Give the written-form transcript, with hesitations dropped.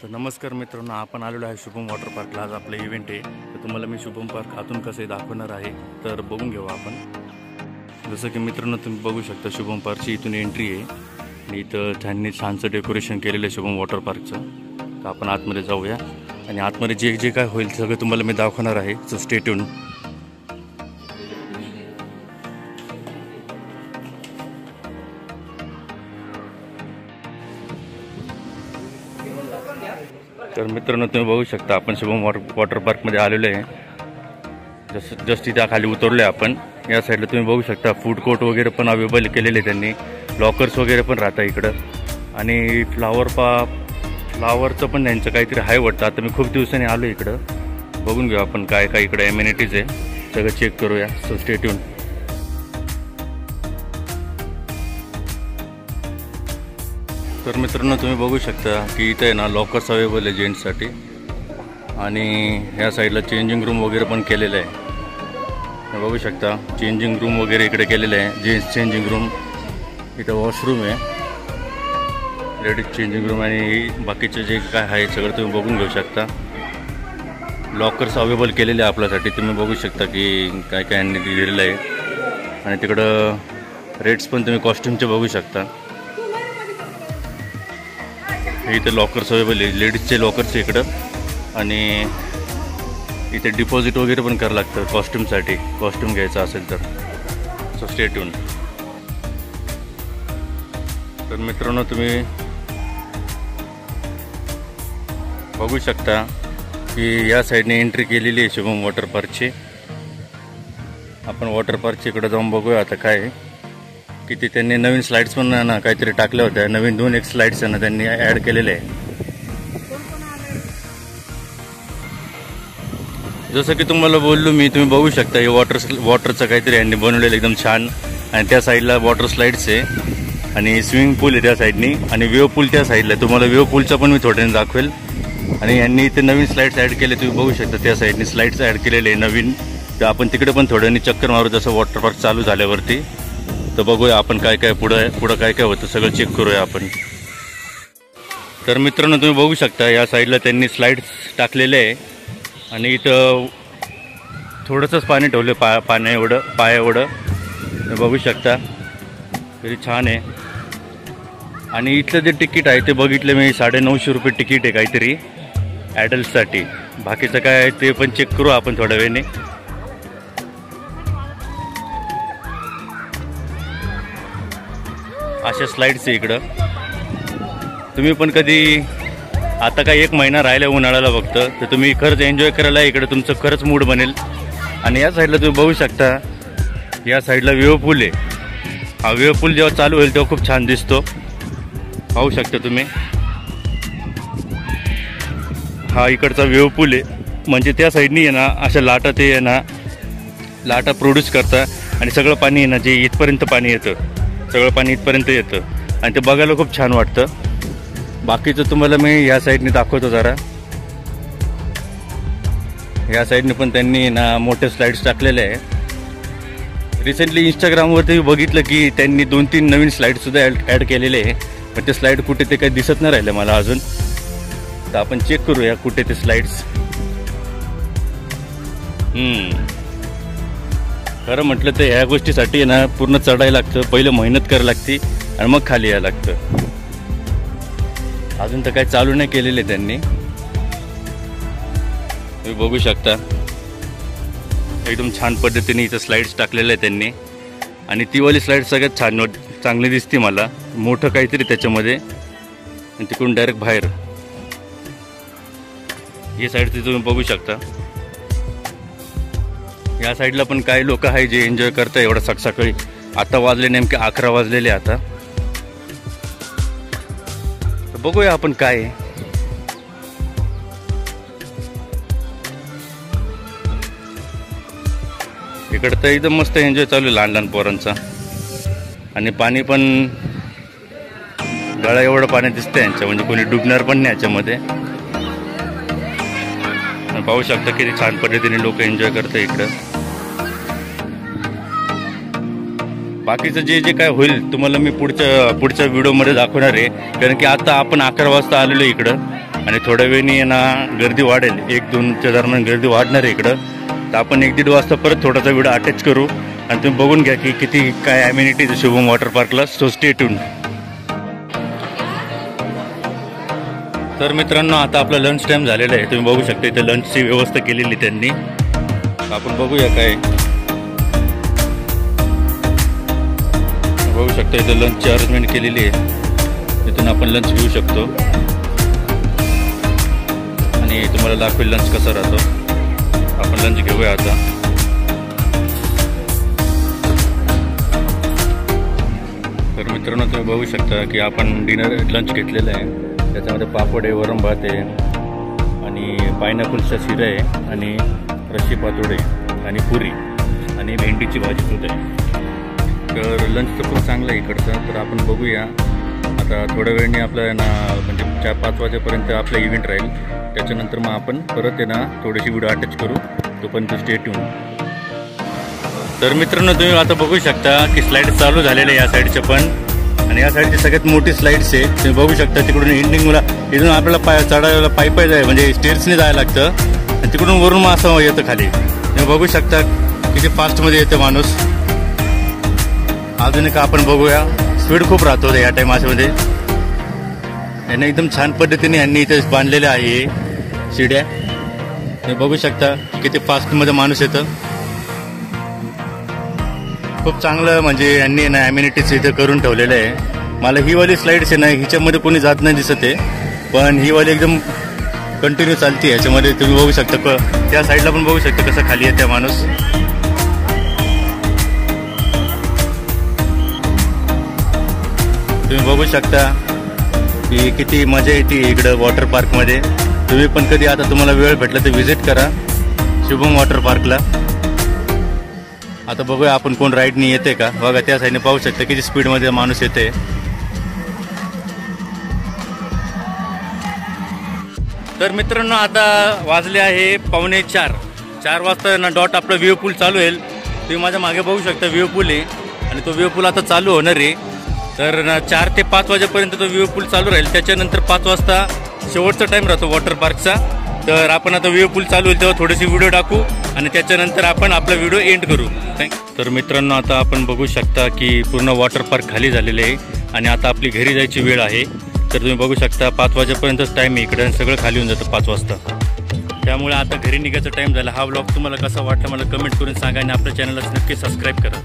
तर नमस्कार मित्रांनो, आपण आलेलो आहे शुभम वॉटर पार्कला। आज आपलं इव्हेंट आहे, तर तुम्हाला मी शुभम पार्क आतून कसं दाखवणार आहे, तर बघून घेऊ आपण। जसं की मित्रांनो तुम्ही बघू शकता, शुभम पार्कची इथून एंट्री आहे आणि इथं त्यांनी छानसं डेकोरेशन केलेलं आहे शुभम वॉटर पार्कचं। तर आपण आतमध्ये जाऊया आणि आतमध्ये जे जे काय होईल सगळं तुम्हाला मी दाखवणार आहे, सो स्टे ट्यून। तर मित्रांनो तुम्ही बघू शकता, आपण शुभम वॉटर पार्कमध्ये आलेलो आहे। जस्ट इथे खाली उतरलो आहे आपण। या साईडला तुम्ही बघू शकता फूड कोर्ट वगैरे पण अवेलेबल केलेले त्यांनी, लॉकर्स वगैरे पण राहतात इकडं आणि फ्लावरचं पण त्यांचं काहीतरी आहे वाटतं। आता मी खूप दिवसांनी आलो इकडं, बघून घेऊ आपण काय काय इकडे ॲम्युनिटीज आहे, सगळं चेक करूया। So stay tune. तर मित्रांनो तुम्ही बघू शकता की इथे आहे ना लॉकर्स अवेलेबल आहे जेंट्ससाठी आणि ह्या साईडला चेंजिंग रूम वगैरे पण केलेलं आहे। बघू शकता चेंजिंग रूम वगैरे इकडे केलेलं आहे, जेंट्स चेंजिंग रूम, इथं वॉशरूम आहे, लेडीज चेंजिंग रूम आणि बाकीचे जे काय आहे सगळं तुम्ही बघून घेऊ शकता। लॉकर्स अवेलेबल केलेले आहे आपल्यासाठी, तुम्ही बघू शकता की काय काय यांनी दिलेलं आहे आणि तिकडं रेट्स पण तुम्ही कॉस्ट्युमचे बघू शकता। इथे लॉकर्स अवेलेबल आहे, लेडीजचे लॉकर्स इकडं आणि इथे डिपॉझिट वगैरे पण करावं लागतं कॉस्ट्युमसाठी, कॉस्ट्युम घ्यायचा असेल तर। So stay tune. तर मित्रांनो तुम्ही बघू शकता की या साईडने एंट्री केलेली आहे शुभम वॉटर पार्कची। आपण वॉटर पार्कच्या इकडे जाऊन बघूया आता काय किती त्यांनी नवीन स्लाइड्स पण ना काहीतरी टाकल्या होत्या, नवीन 2-1 स्लाइड्स ना त्यांनी ॲड केलेले आहे। जसं की तुम्हाला बोललो मी, तुम्ही बघू शकता हे वॉटरचं काहीतरी यांनी बनवलेलं एकदम छान आणि त्या साईडला वॉटर स्लाइड्स आहे आणि स्विमिंग पूल आहे त्या साईडनी आणि वेव पूल त्या साईडला। तुम्हाला वेव पूलचा पण मी थोड्याने दाखवेल आणि यांनी इथे नवीन स्लाइड्स ॲड केले, तुम्ही बघू शकता त्या साईडनी स्लाइड्स ॲड केलेले आहे नवीन। तर आपण तिकडे पण थोड्याने चक्कर मारू जसं वॉटर पार्क चालू झाल्यावरती। तर बघूया आपण काय काय पुढं काय काय होतं सगळं चेक करूया आपण। तर मित्रांनो तुम्ही बघू शकता या साईडला त्यांनी स्लाइड्स टाकलेले आहे आणि इथं थोडंसंच पाणी ठेवलं पाण्या एवढं बघू शकता, तरी छान आहे। आणि इथलं जे तिकीट आहे ते बघितलं मी, 950 रुपये तिकीट आहे काहीतरी ॲडल्टसाठी। बाकीचं काय आहे ते पण चेक करू आपण थोड्या वेळाने। अशा स्लाइड्स आहे इकडं, तुम्ही पण कधी आता काय 1 महिना राहिला उन्हाळ्याला फक्त, तर तुम्ही खरंच एन्जॉय करायला इकडं तुमचं खरंच मूड बनेल। आणि या साईडला तुम्ही बघू शकता, या साईडला वेव पूल आहे। हा वेव पूल जेव्हा चालू होईल तेव्हा खूप छान दिसतो, पाहू शकता तुम्ही। हा इकडचा वेव पूल आहे, म्हणजे त्या साईडनी आहे ना अशा लाटा ते आहे ना लाटा प्रोड्यूस करतात आणि सगळं पाणी आहे ना जे इथपर्यंत पाणी येतं, सगळं पाणी इथपर्यंत येतं आणि ते बघायला खूप छान वाटतं। बाकीचं तुम्हाला मी या साईडने दाखवतो जरा। या साईडने पण त्यांनी ना मोठे स्लाइड्स टाकलेले आहे। रिसेंटली इंस्टाग्रामवरती बघितलं की त्यांनी 2-3 नवीन स्लाइड्ससुद्धा ॲड केलेले आहे, पण ते स्लाइड कुठे ते काही दिसत नाही राहिले मला अजून। तर आपण चेक करूया कुठे ते स्लाइड्स। खरं म्हटलं तर ह्या गोष्टीसाठी ना पूर्ण चढायला लागतं, पहिलं मेहनत करायला लागते आणि मग खाली यायला लागतं। अजून तर काही चालू नाही केलेले त्यांनी, तुम्ही बघू शकता एकदम छान पद्धतीने इथं स्लाइड्स टाकलेले आहे त्यांनी आणि ती वाली स्लाइड सगळ्यात चांगली दिसते मला, मोठं काहीतरी त्याच्यामध्ये आणि तिकडून डायरेक्ट बाहेर। ही साईड तुम्ही बघू शकता, या साईडला पण काही लोक आहे जे एन्जॉय करतात एवढं सकाळी। आता वाजले नेमके 11 वाजलेले आता, तर बघूया आपण काय आहे। इकडं तर एकदम मस्त एन्जॉय चालू आहे लहान पोरांचा आणि पाणी पण गळा एवढं पाणी दिसतं यांच्या, म्हणजे कोणी डुबणार पण नाही याच्यामध्ये। पाहू शकता किती छान पद्धतीने लोक एन्जॉय करतात इकडं। बाकीचं जे जे काय होईल तुम्हाला मी पुढच्या व्हिडिओमध्ये दाखवणार आहे, कारण की आता आपण 11 वाजता आलेलो इकडं आणि थोड्या वेळाने ना गर्दी वाढेल, 1-2च्या दरम्यान गर्दी वाढणार आहे इकडं. तर आपण 1-1.5 वाजता परत थोडासा व्हिडिओ अटॅच करू आणि तुम्ही बघून घ्या की किती काय ॲम्युनिटीज शुभम वॉटर पार्कला. So stay tune. तर मित्रांनो आता आपला लंच टाईम झालेला आहे. तुम्ही बघू शकता इथे लंचची व्यवस्था केलेली त्यांनी. आपण बघूया काय बघू शकता इथे लंचची अरेंजमेंट केलेली आहे. इथून आपण लंच घेऊ शकतो आणि तुम्हाला दाखवेल लंच कसा राहतो. आपण लंच घेऊया आता. तर मित्रांनो तुम्ही बघू शकता की आपण लंच घेतलेलं आहे. त्याच्यामध्ये पापड आहे, वरण भात आहे आणि पायनॅपलचा शिरा आहे आणि रशी पातोड आहे आणि पुरी आणि भेंडीची भाजी सुद्धा आहे. तर लंच तर खूप चांगलं आहे इकडचं. तर आपण बघूया आता थोड्या वेळाने आपलं ना म्हणजे 4-5 वाजेपर्यंत आपला इव्हेंट राहील. त्याच्यानंतर मग आपण परत आहे ना थोडीशी व्हिडिओ अटॅच करू. तोपर्यंत स्टे ट्यून. तर मित्रांनो तुम्ही आता बघू शकता की स्लाईड चालू झालेले या साईडच्या पण आणि या साईडची सगळ्यात मोठी स्लाईड्स आहे. तुम्ही बघू शकता तिकडून एंडिंगला इथून आपल्याला चढायला पायी जाय म्हणजे स्टेअर्सने जायला लागतं आणि तिकडून वरून असं येतं खाली. तुम्ही बघू शकता किती फास्टमध्ये येतं माणूस. अजून एक आपण बघूया स्पीड खूप राहतो या टायमामध्ये. यांना एकदम छान पद्धतीने यांनी इथे बांधलेले आहे शिड्या. तुम्ही बघू शकता किती फास्टमध्ये माणूस येतं. खूप चांगलं म्हणजे यांनी ना ॲम्युनिटीज इथे करून ठेवलेलं आहे. मला ही वाली स्लाईड्स आहे ना हिच्यामध्ये कोणी जात नाही दिसत आहे, पण ही वाली एकदम कंटिन्यू चालते ह्याच्यामध्ये. तुम्ही बघू शकता त्या साईडला पण बघू शकता कसं खाली येते माणूस. तुम्ही बघू शकता की किती मजा येते इकडं वॉटर पार्कमध्ये. तुम्ही पण कधी आता तुम्हाला वेळ भेटला तर व्हिजिट करा शुभम वॉटर पार्कला. आता बघूया आपण कोण राईडनी येते का. बघा त्या साईडने पाहू शकता किती स्पीडमध्ये माणूस येते. तर मित्रांनो आता वाजले आहे 3:45. 4 वाजता ना डॉट आपला व्ह्यू पूल चालू होईल. तुम्ही माझ्या मागे बघू शकता व्ह्यू पूल आहे आणि तो व्ह्यू पूल आता चालू होणार आहे. तर 4 ते 5 वाजेपर्यंत तो व्ह्यू पूल चालू राहील. त्याच्यानंतर 5 वाजता शेवटचा टाईम राहतो वॉटर पार्कचा. तर आपण आता व्ह्यू पूल चालू होईल तेव्हा थोडीशी व्हिडिओ टाकू आणि त्याच्यानंतर आपण आपला व्हिडिओ एंड करू. तर मित्रांनो आता आपण बघू शकता की पूर्ण वॉटर पार्क खाली झालेले आहे आणि आता आपली घरी जायची वेळ आहे. तर तुम्ही बघू शकता 5 वाजेपर्यंतच टाईम आहे इकडे. सगळं खाली होऊन जातं 5 वाजता. त्यामुळे आता घरी निघायचा टाईम झाला. हा व्लॉग तुम्हाला कसा वाटला मला कमेंट करून सांगा आणि आपल्या चॅनलला नक्की सबस्क्राईब करा.